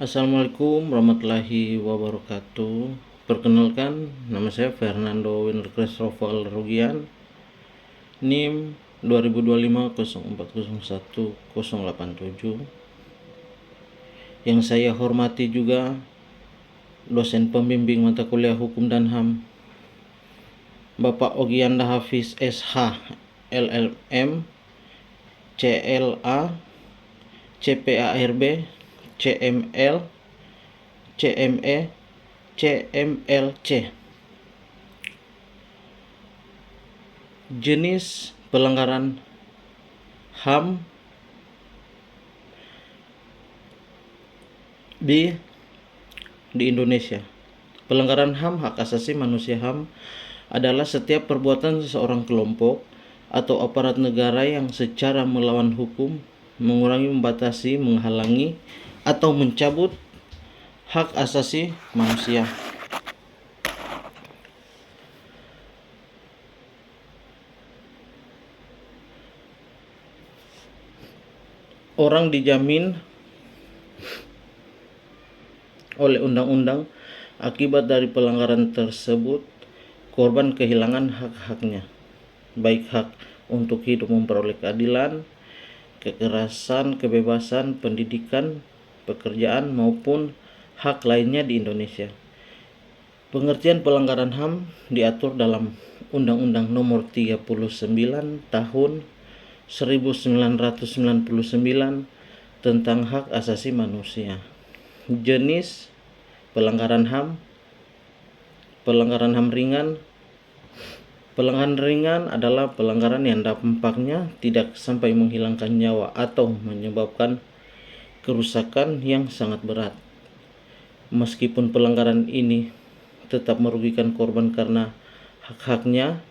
Assalamualaikum warahmatullahi wabarakatuh. Perkenalkan, nama saya Fernando Winner Christopher Rugian, NIM 2025040187. Yang saya hormati juga dosen pembimbing mata kuliah Hukum dan HAM, Bapak Ogianda Hafiz SH, LLM, CLA, CPARB, CML, CME, CMLC. Jenis pelanggaran HAM di Indonesia. Pelanggaran HAM, hak asasi manusia HAM, adalah setiap perbuatan seseorang kelompok atau aparat negara yang secara melawan hukum, mengurangi, membatasi, menghalangi, atau mencabut hak asasi manusia. Orang dijamin oleh undang-undang akibat dari pelanggaran tersebut, korban kehilangan hak-haknya, baik hak untuk hidup memperoleh keadilan, kekerasan, kebebasan, pendidikan, pekerjaan, maupun hak lainnya di Indonesia. Pengertian pelanggaran HAM diatur dalam Undang-Undang Nomor 39 Tahun 1999 tentang Hak Asasi Manusia. Jenis pelanggaran HAM: pelanggaran HAM ringan. Pelanggaran ringan adalah pelanggaran yang dampaknya tidak sampai menghilangkan nyawa atau menyebabkan kerusakan yang sangat berat. Meskipun pelanggaran ini tetap merugikan korban karena hak-haknya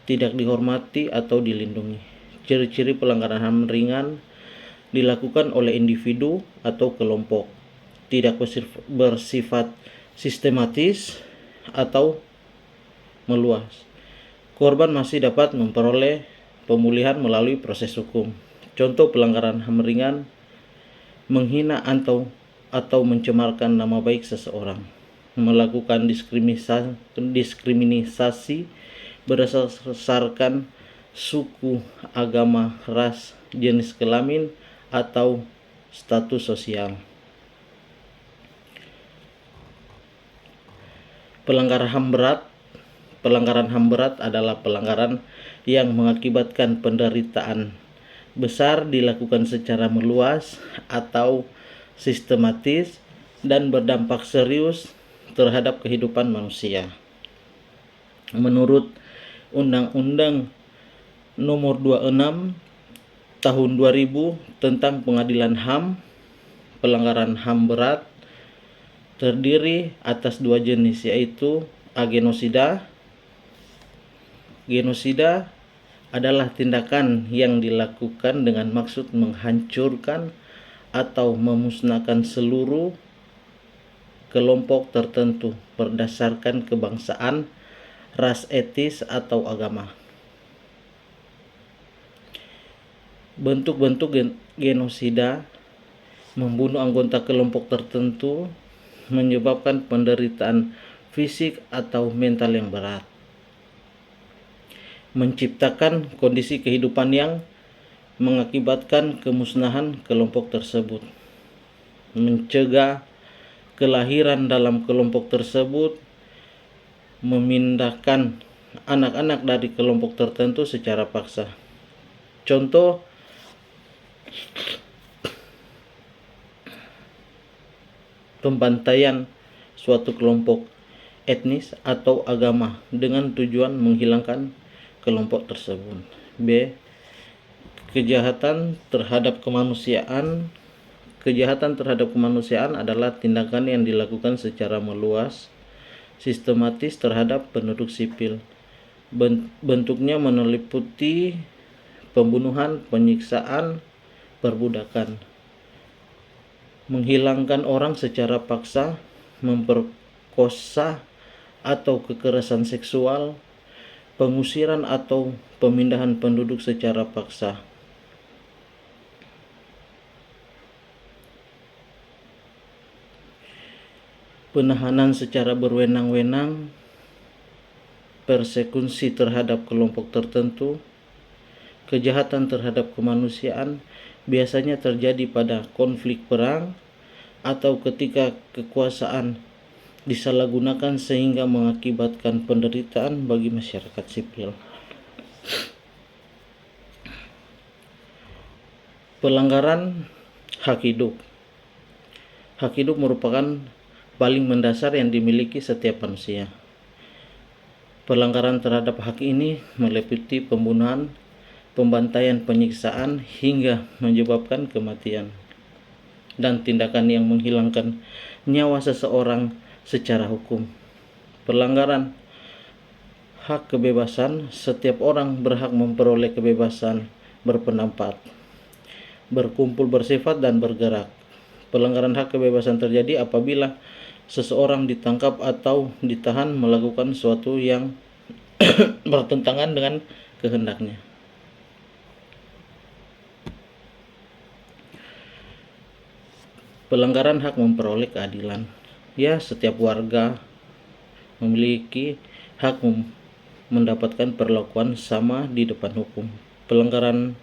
tidak dihormati atau dilindungi. Ciri-ciri pelanggaran HAM ringan: dilakukan oleh individu atau kelompok, tidak bersifat sistematis atau meluas. Korban masih dapat memperoleh pemulihan melalui proses hukum. Contoh pelanggaran HAM ringan: menghina atau mencemarkan nama baik seseorang, melakukan diskriminasi berdasarkan suku, agama, ras, jenis kelamin, atau status sosial. Pelanggaran HAM berat. Pelanggaran HAM berat adalah pelanggaran yang mengakibatkan penderitaan besar, dilakukan secara meluas atau sistematis, dan berdampak serius terhadap kehidupan manusia. Menurut Undang-Undang Nomor 26 Tahun 2000 tentang Pengadilan HAM, pelanggaran HAM berat terdiri atas dua jenis, yaitu agenosida. Genosida adalah tindakan yang dilakukan dengan maksud menghancurkan atau memusnahkan seluruh kelompok tertentu berdasarkan kebangsaan, ras, etis, atau agama. Bentuk-bentuk genosida: membunuh anggota kelompok tertentu, menyebabkan penderitaan fisik atau mental yang berat, menciptakan kondisi kehidupan yang mengakibatkan kemusnahan kelompok tersebut, mencegah kelahiran dalam kelompok tersebut, memindahkan anak-anak dari kelompok tertentu secara paksa. Contoh: pembantaian suatu kelompok etnis atau agama dengan tujuan menghilangkan kelompok tersebut. B. Kejahatan terhadap kemanusiaan. Kejahatan terhadap kemanusiaan adalah tindakan yang dilakukan secara meluas, sistematis terhadap penduduk sipil. Bentuknya meliputi pembunuhan, penyiksaan, perbudakan, menghilangkan orang secara paksa, memperkosa atau kekerasan seksual, pengusiran atau pemindahan penduduk secara paksa. penahanan secara berwenang-wenang, persekusi terhadap kelompok tertentu, kejahatan terhadap kemanusiaan biasanya terjadi pada konflik perang atau ketika kekuasaan disalahgunakan sehingga mengakibatkan penderitaan bagi masyarakat sipil. Pelanggaran hak hidup. Hak hidup merupakan paling mendasar yang dimiliki setiap manusia. Pelanggaran terhadap hak ini meliputi pembunuhan, pembantaian, penyiksaan hingga menyebabkan kematian, dan tindakan yang menghilangkan nyawa seseorang secara hukum. Pelanggaran hak kebebasan. Setiap orang berhak memperoleh kebebasan berpendapat, berkumpul, bersifat, dan bergerak. Pelanggaran hak kebebasan terjadi apabila seseorang ditangkap atau ditahan melakukan sesuatu yang bertentangan dengan kehendaknya. Pelanggaran hak memperoleh keadilan. Ya, setiap warga memiliki hak mendapatkan perlakuan sama di depan hukum. Pelanggaran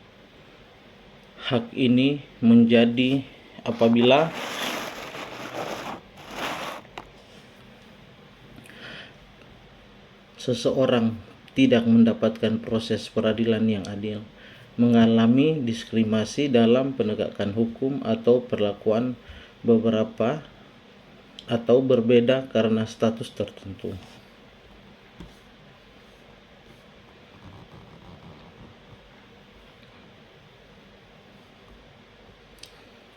hak ini menjadi apabila seseorang tidak mendapatkan proses peradilan yang adil, mengalami diskriminasi dalam penegakan hukum, atau perlakuan beberapa atau berbeda karena status tertentu.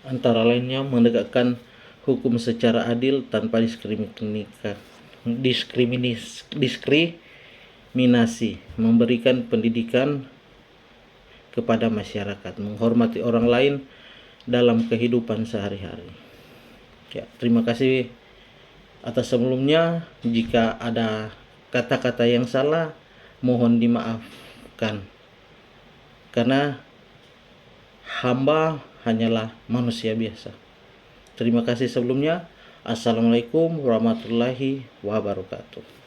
Antara lainnya menegakkan hukum secara adil tanpa diskriminasi, memberikan pendidikan kepada masyarakat, menghormati orang lain dalam kehidupan sehari-hari. Ya, terima kasih atas sebelumnya. Jika ada kata-kata yang salah, mohon dimaafkan, karena hamba hanyalah manusia biasa. Terima kasih sebelumnya. Assalamualaikum warahmatullahi wabarakatuh.